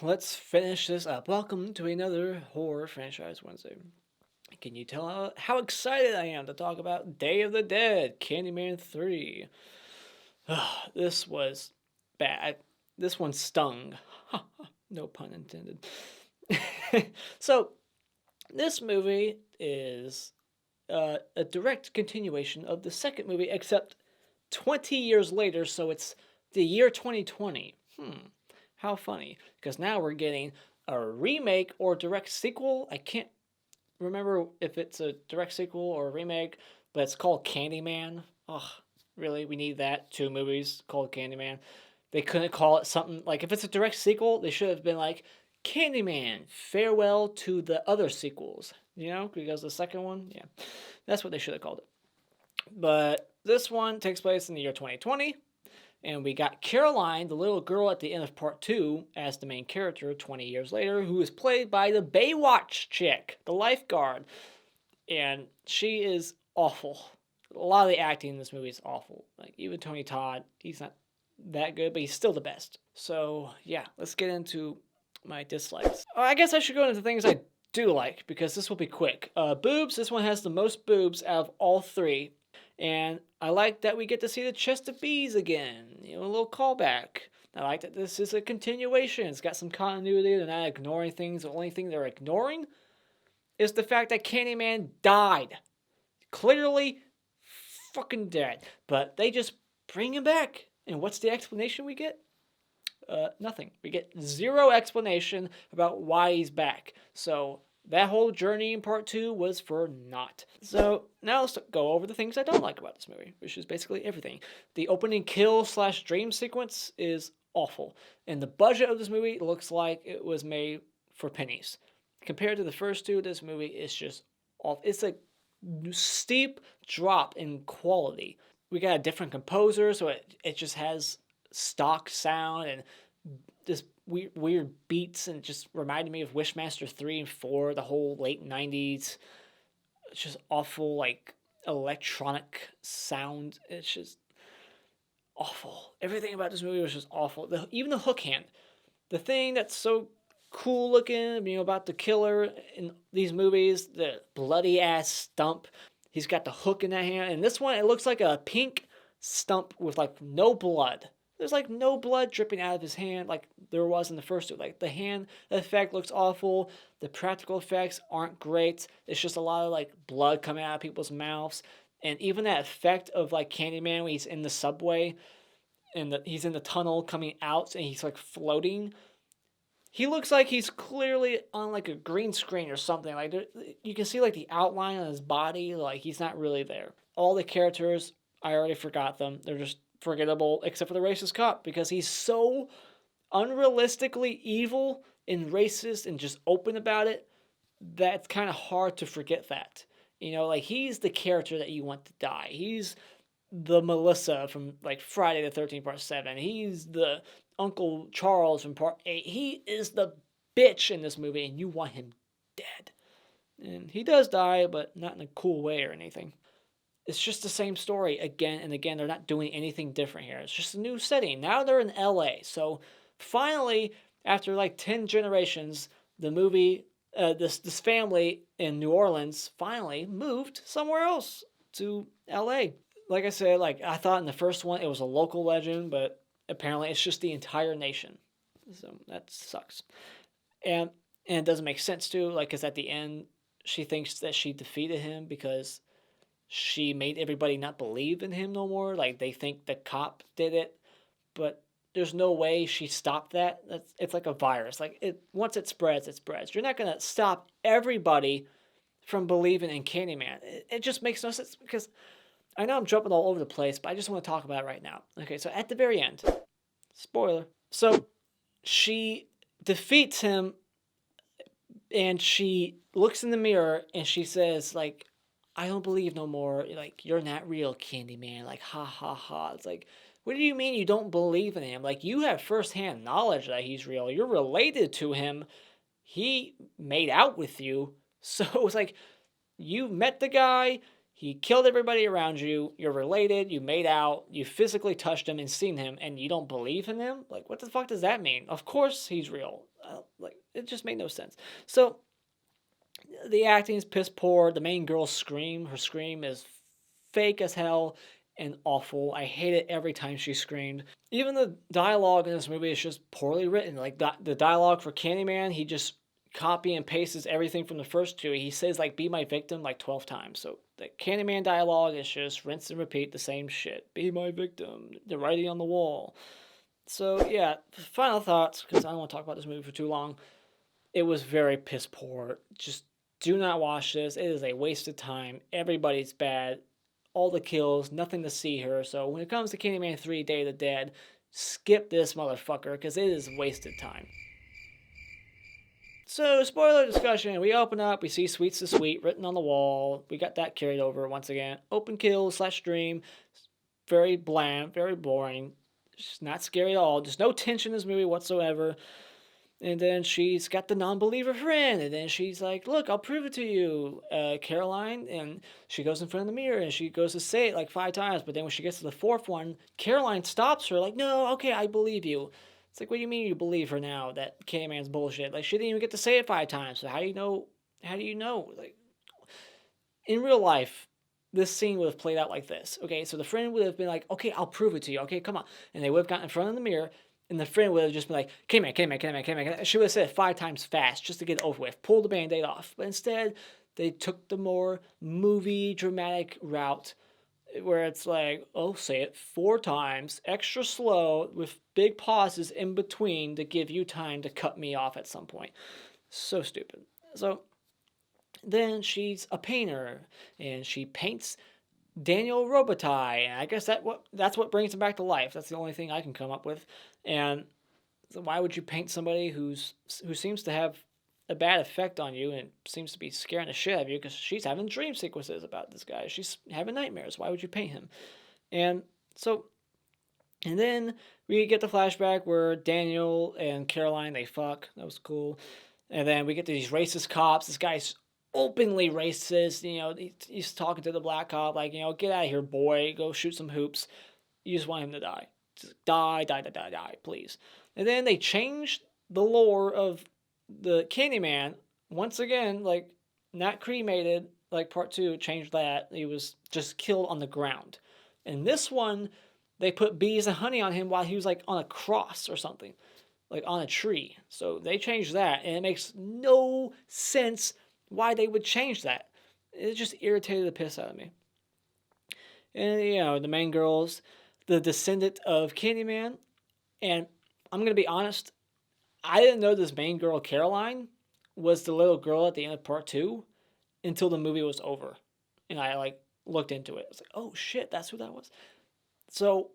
let's finish this up. Welcome to another Horror Franchise Wednesday. Can you tell how excited I am to talk about Day of the Dead, Candyman 3? This was bad. This one stung. No pun intended. So, this movie is a direct continuation of the second movie, except 20 years later, so it's the year 2020. How funny. Because now we're getting a remake or direct sequel. I can't remember if it's a direct sequel or a remake, but it's called Candyman. Ugh, really? We need that? Two movies called Candyman. They couldn't call it something like, if it's a direct sequel, they should have been like, Candyman, farewell to the other sequels. You know, because the second one, yeah, that's what they should have called it. But this one takes place in the year 2020, and we got Caroline, the little girl at the end of part 2, as the main character 20 years later, who is played by the Baywatch chick, the lifeguard. And she is awful. A lot of the acting in this movie is awful. Like, even Tony Todd, he's not that good, but he's still the best. So, yeah, let's get into my dislikes. I guess I should go into things I do like, because this will be quick. Boobs, this one has the most boobs out of all three. And I like that we get to see the chest of bees again. You know, a little callback. I like that this is a continuation. It's got some continuity. They're not ignoring things. The only thing they're ignoring is the fact that Candyman died. Clearly fucking dead. But they just bring him back. And what's the explanation we get? Nothing. We get zero explanation about why he's back. So that whole journey in part 2 was for naught. So now let's go over the things I don't like about this movie, which is basically everything. The opening kill/dream sequence is awful. And the budget of this movie looks like it was made for pennies. Compared to the first two, this movie is just off. It's a steep drop in quality. We got a different composer, so it just has stock sound and this weird beats, and it just reminded me of Wishmaster 3 and 4, the whole late 90s. It's just awful, like, electronic sound. It's just awful. Everything about this movie was just awful. Even the hook hand. The thing that's so cool looking, you know, about the killer in these movies, the bloody ass stump. He's got the hook in that hand. And this one, it looks like a pink stump with, like, no blood. There's, like, no blood dripping out of his hand like there was in the first two. Like, the hand effect looks awful. The practical effects aren't great. It's just a lot of, like, blood coming out of people's mouths. And even that effect of, like, Candyman when he's in the subway and he's in the tunnel coming out and he's, like, floating. He looks like he's clearly on, like, a green screen or something. Like, you can see, like, the outline on his body. Like, he's not really there. All the characters, I already forgot them. They're just forgettable, except for the racist cop, because he's so unrealistically evil and racist and just open about it that it's kind of hard to forget that. You know, like, he's the character that you want to die. He's the Melissa from, like, Friday the 13th part 7. He's the Uncle Charles from part 8. He is the bitch in this movie, and you want him dead. And he does die, but not in a cool way or anything. It's just the same story again and again. They're not doing anything different here. It's just a new setting. Now they're in LA. So finally, after like 10 generations, the movie, this family in New Orleans finally moved somewhere else to LA. Like I said, like, I thought in the first one it was a local legend, but apparently it's just the entire nation. So that sucks. And it doesn't make sense too, like, because at the end she thinks that she defeated him because she made everybody not believe in him no more. Like, they think the cop did it, but there's no way she stopped that. It's like a virus. Like, once it spreads, it spreads. You're not gonna stop everybody from believing in Candyman. It just makes no sense, because I know I'm jumping all over the place, but I just want to talk about it right now. Okay, so at the very end, spoiler. So she defeats him, and she looks in the mirror and she says, like, I don't believe no more. Like, you're not real, Candyman. Like, ha ha ha. It's like, what do you mean you don't believe in him? Like, you have firsthand knowledge that he's real. You're related to him. He made out with you. So it's like, you met the guy. He killed everybody around you. You're related. You made out. You physically touched him and seen him, and you don't believe in him? Like, what the fuck does that mean? Of course he's real. Like, it just made no sense. So, the acting is piss poor. The main girl's scream, her scream is fake as hell and awful. I hate it every time she screamed. Even the dialogue in this movie is just poorly written. Like the dialogue for Candyman, he just copy and pastes everything from the first two. He says like "be my victim" like 12 times. So the Candyman dialogue is just rinse and repeat the same shit. Be my victim. The writing on the wall. So yeah, final thoughts, because I don't want to talk about this movie for too long. It was very piss poor. Just do not watch this. It is a waste of time. Everybody's bad. All the kills, nothing to see here. So when it comes to Candyman 3 Day of the Dead, skip this motherfucker, because it is wasted time. So, spoiler discussion. We open up, we see Sweets to Sweet written on the wall. We got that carried over once again. Open kill / dream. Very bland, very boring. Just not scary at all. There's no tension in this movie whatsoever. And then she's got the non-believer friend, and then she's like, look, I'll prove it to you, Caroline. And she goes in front of the mirror, and she goes to say it like 5 times, but then when she gets to the 4th one, Caroline stops her, like, no, okay, I believe you. It's like, what do you mean you believe her now, that Candyman's bullshit? Like, she didn't even get to say it 5 times, so how do you know? Like, in real life, this scene would have played out like this. Okay, so the friend would have been like, okay, I'll prove it to you, okay, come on. And they would have gotten in front of the mirror, and the friend would have just been like, Candyman. She would have said it 5 times fast just to get it over with. Pull the Band-Aid off. But instead, they took the more movie dramatic route where it's like, oh, say it 4 times, extra slow, with big pauses in between to give you time to cut me off at some point. So stupid. So then she's a painter, and she paints Daniel Robitaille, and I guess that's what brings him back to life. That's the only thing I can come up with. And so why would you paint somebody who seems to have a bad effect on you and seems to be scaring the shit out of you, because she's having dream sequences about this guy. She's having nightmares. Why would you paint him? And then we get the flashback where Daniel and Caroline, they fuck. That was cool. And then we get these racist cops. This guy's openly racist. You know, he's talking to the black cop like, you know, get out of here, boy. Go shoot some hoops. You just want him to die. Just die, please. And then they changed the lore of the Candyman once again, like, not cremated like part 2. Changed that. He was just killed on the ground. And this one, they put bees and honey on him while he was like on a cross or something, like on a tree. So they changed that, and it makes no sense why they would change that. It just irritated the piss out of me. And, you know, the main girl's the descendant of Candyman. And I'm going to be honest, I didn't know this main girl, Caroline, was the little girl at the end of part 2 until the movie was over. And I, like, looked into it. I was like, oh, shit, that's who that was. So,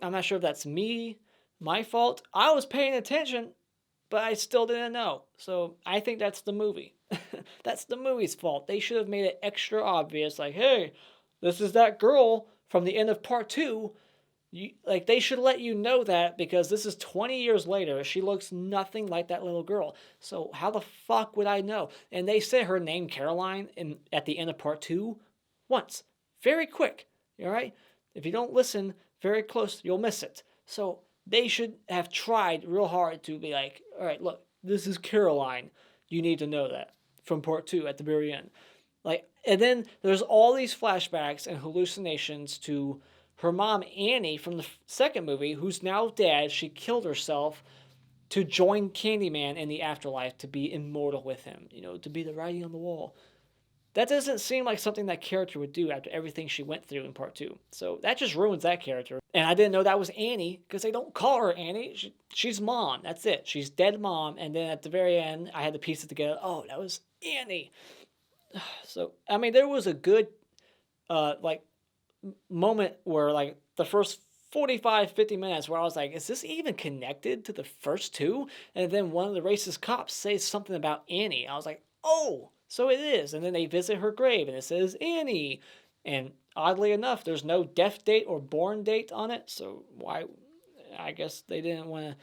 I'm not sure if that's my fault. I was paying attention, but I still didn't know. So, I think that's the movie. That's the movie's fault. They should have made it extra obvious, like, hey, this is that girl from the end of part 2. They should let you know that, because this is 20 years later. She looks nothing like that little girl. So how the fuck would I know? And they said her name, Caroline, at the end of part 2 once. Very quick. All right? If you don't listen very close, you'll miss it. So they should have tried real hard to be like, all right, look, this is Caroline. You need to know that from part 2 at the very end. Like, and then there's all these flashbacks and hallucinations to her mom, Annie, from the second movie, who's now dead. She killed herself to join Candyman in the afterlife, to be immortal with him, you know, to be the writing on the wall. That doesn't seem like something that character would do after everything she went through in part 2. So that just ruins that character. And I didn't know that was Annie, because they don't call her Annie. She's mom. That's it. She's dead mom. And then at the very end, I had to piece it together. Oh, that was Annie. So, I mean, there was a good, moment where, like, the first 45, 50 minutes where I was like, is this even connected to the first 2? And then one of the racist cops says something about Annie. I was like, oh, so it is. And then they visit her grave, and it says Annie. And oddly enough, there's no death date or born date on it. So why? I guess they didn't want to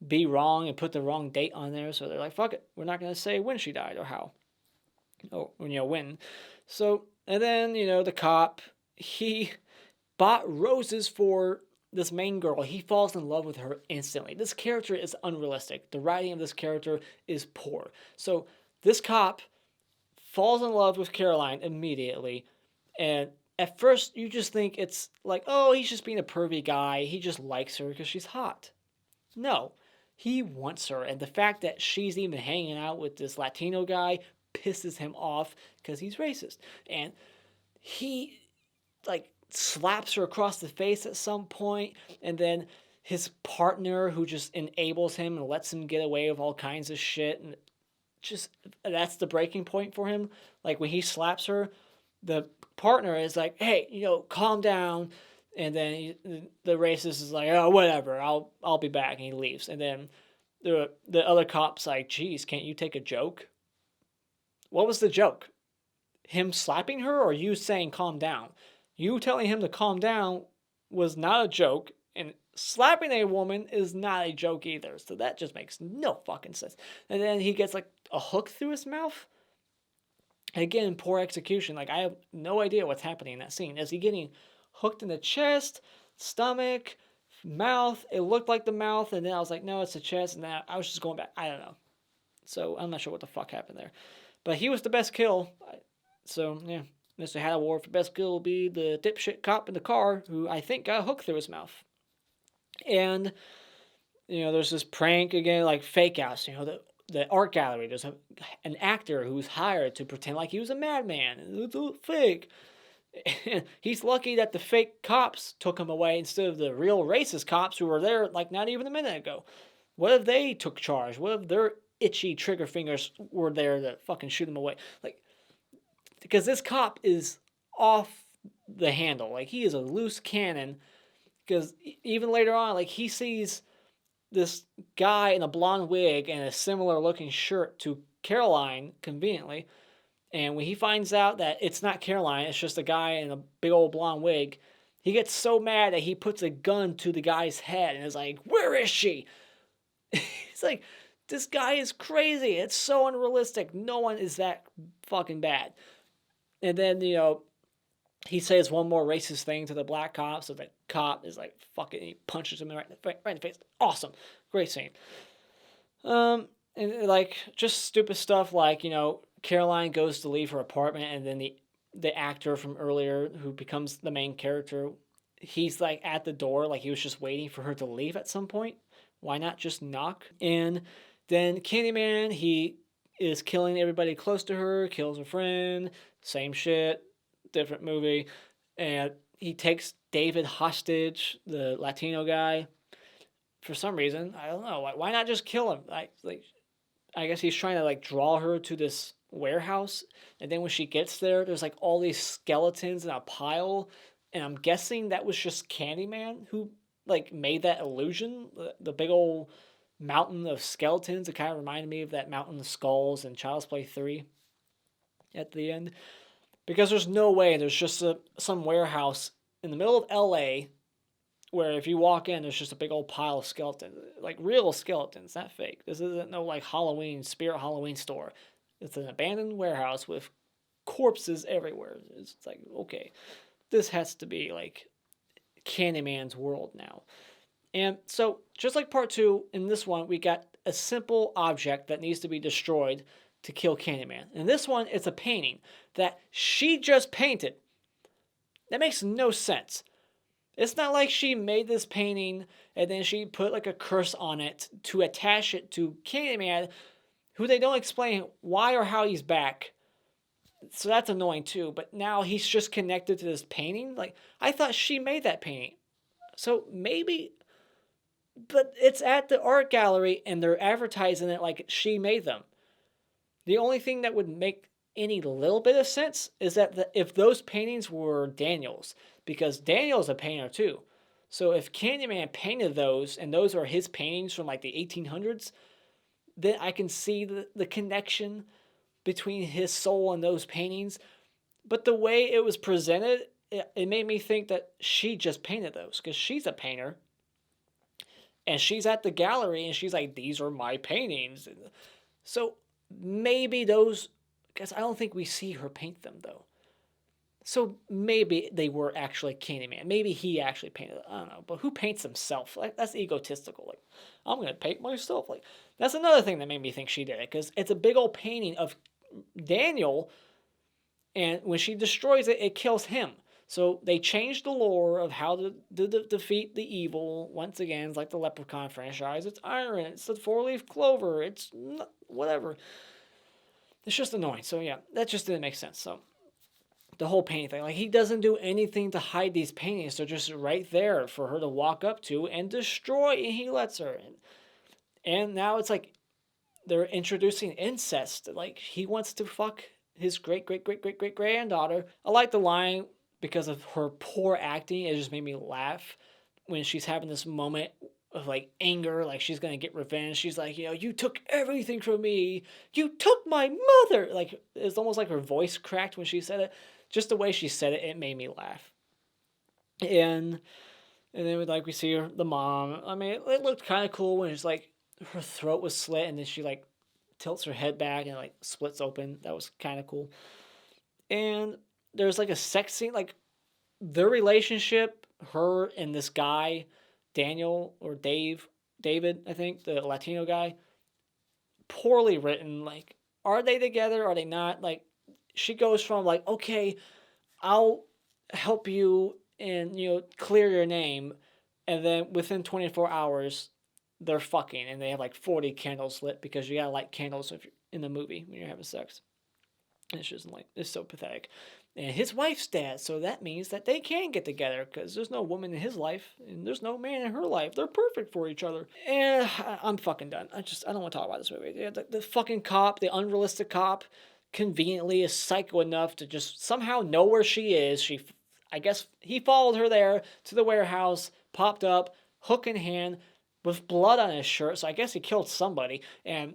be wrong and put the wrong date on there. So they're like, fuck it. We're not going to say when she died or how. Or, you know, when. So And then, the cop, he bought roses for this main girl. He falls in love with her instantly. This character is unrealistic. The writing of this character is poor. So this cop falls in love with Caroline immediately. And at first, you just think it's like, oh, he's just being a pervy guy. He just likes her because she's hot. No, he wants her. And the fact that she's even hanging out with this Latino guy pisses him off because he's racist. And he, like, slaps her across the face at some point, and then his partner, who just enables him and lets him get away with all kinds of shit, and just that's the breaking point for him. Like, when he slaps her, the partner is like, hey, calm down. And then the racist is like, oh, whatever, I'll be back. And he leaves. And then the other cop's like, geez, can't you take a joke? What was the joke? Him slapping her, or you saying calm down? You telling him to calm down was not a joke, and slapping a woman is not a joke either. So that just makes no fucking sense. And then he gets like a hook through his mouth. Again, poor execution. Like, I have no idea what's happening in that scene. Is he getting hooked in the chest, stomach, mouth? It looked like the mouth, and then I was like, no, it's the chest, and then I was just going back. I don't know. So I'm not sure what the fuck happened there. But he was the best kill. So, yeah. Mr. Had Award for best kill will be the dipshit cop in the car who I think got a hook through his mouth. And, there's this prank again, like fake outs. The art gallery, there's an actor who's hired to pretend like he was a madman. It's all fake. And he's lucky that the fake cops took him away instead of the real racist cops who were there like not even a minute ago. What if they took charge? What if their itchy trigger fingers were there to fucking shoot him away? Like, because this cop is off the handle. Like, he is a loose cannon. Because even later on, like, he sees this guy in a blonde wig and a similar looking shirt to Caroline, conveniently. And when he finds out that it's not Caroline, it's just a guy in a big old blonde wig, he gets so mad that he puts a gun to the guy's head and is like, where is she? It's like, this guy is crazy. It's so unrealistic. No one is that fucking bad. And then, he says one more racist thing to the black cop, so the cop is like, fuck it, and he punches him right in the face. Awesome. Great scene. And like, just stupid stuff like, Caroline goes to leave her apartment, and then the actor from earlier who becomes the main character, he's like at the door, like he was just waiting for her to leave at some point. Why not just knock? And then Candyman, he is killing everybody close to her, kills her friend, same shit, different movie. And he takes David hostage, the Latino guy, for some reason. I don't know. Why not just kill him? I guess he's trying to like draw her to this warehouse, and then when she gets there, there's like all these skeletons in a pile, and I'm guessing that was just Candyman who like made that illusion. The big old mountain of skeletons. It kind of reminded me of that mountain of skulls in Child's Play 3 at the end. Because there's no way there's just some warehouse in the middle of LA where if you walk in, there's just a big old pile of skeletons. Like real skeletons, not fake. This isn't no like Spirit Halloween store. It's an abandoned warehouse with corpses everywhere. It's like, okay, this has to be like Candyman's world now. And so, just like part 2, in this one, we got a simple object that needs to be destroyed to kill Candyman. In this one, it's a painting that she just painted. That makes no sense. It's not like she made this painting and then she put like a curse on it to attach it to Candyman, who they don't explain why or how he's back. So that's annoying too. But now he's just connected to this painting. Like, I thought she made that painting. So maybe... But it's at the art gallery and they're advertising it like she made them. The only thing that would make any little bit of sense is that if those paintings were Daniel's, because Daniel's a painter too. So if Candyman painted those and those are his paintings from like the 1800s, then I can see the connection between his soul and those paintings. But the way it was presented, it made me think that she just painted those because she's a painter. And she's at the gallery and she's like, these are my paintings. So maybe those, because I don't think we see her paint them though. So maybe they were actually Candyman. Maybe he actually painted it. I don't know. But who paints himself? Like, that's egotistical. Like, I'm going to paint myself. Like, that's another thing that made me think she did it. Because it's a big old painting of Daniel. And when she destroys it, it kills him. So they changed the lore of how to defeat the evil. Once again, it's like the Leprechaun franchise. It's iron. It's the four-leaf clover. It's whatever. It's just annoying. So yeah, that just didn't make sense. So the whole painting thing, like, he doesn't do anything to hide these paintings. They're just right there for her to walk up to and destroy, and he lets her. And now it's like they're introducing incest. Like, he wants to fuck his great granddaughter. I like the line because of her poor acting. It just made me laugh when she's having this moment of like anger, like she's gonna get revenge. She's like, you took everything from me. You took my mother. Like, it's almost like her voice cracked when she said it. Just the way she said it, it made me laugh. And then we see the mom. I mean, it looked kind of cool when it's like her throat was slit and then she like tilts her head back and like splits open. That was kind of cool. And there's like a sex scene, like their relationship, her and this guy, Daniel or David, I think, the Latino guy, poorly written. Like, are they together? Are they not? Like, she goes from like, okay, I'll help you and, clear your name. And then within 24 hours, they're fucking and they have like 40 candles lit because you gotta light candles if you're in the movie when you're having sex. And it's just like, it's so pathetic. And his wife's dead, so that means that they can get together because there's no woman in his life and there's no man in her life. They're perfect for each other. And I'm fucking done. I don't want to talk about this movie. The fucking cop, the unrealistic cop, conveniently is psycho enough to just somehow know where she is. I guess he followed her there to the warehouse, popped up, hook in hand, with blood on his shirt, so I guess he killed somebody. And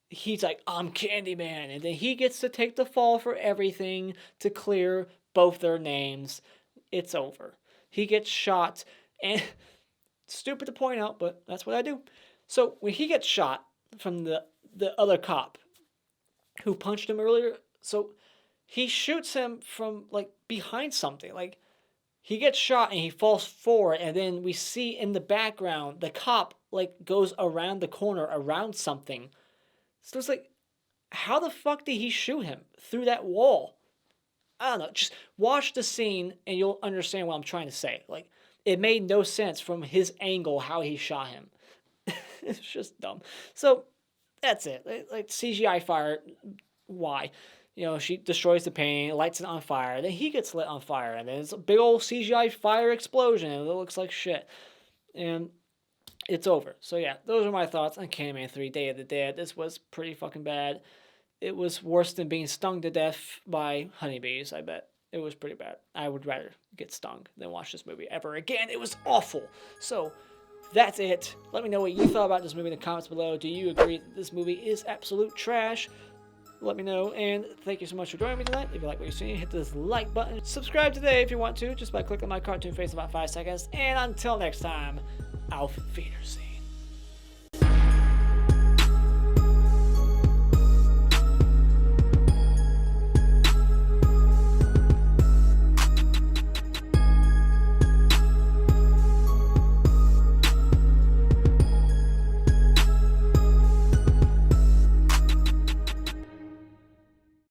he's like, I'm Candyman. And then he gets to take the fall for everything to clear both their names. It's over. He gets shot. And stupid to point out, but that's what I do. So when he gets shot from the other cop who punched him earlier, so he shoots him from like behind something. Like, he gets shot and he falls forward, and then we see in the background the cop like goes around the corner around something. So it's like, how the fuck did he shoot him through that wall? I don't know. Just watch the scene and you'll understand what I'm trying to say. Like, it made no sense from his angle how he shot him. It's just dumb. So that's it. Like CGI fire. Why? She destroys the painting, lights it on fire, then he gets lit on fire, and then it's a big old CGI fire explosion, and it looks like shit. And it's over. So yeah, those are my thoughts on Candyman 3 Day of the Dead. This was pretty fucking bad. It was worse than being stung to death by honeybees, I bet. It was pretty bad. I would rather get stung than watch this movie ever again. It was awful. So that's it. Let me know what you thought about this movie in the comments below. Do you agree that this movie is absolute trash? Let me know, and thank you so much for joining me tonight. If you like what you're seeing, hit this like button. Subscribe today if you want to, just by clicking my cartoon face in about 5 seconds. And until next time, auf Wiedersehen.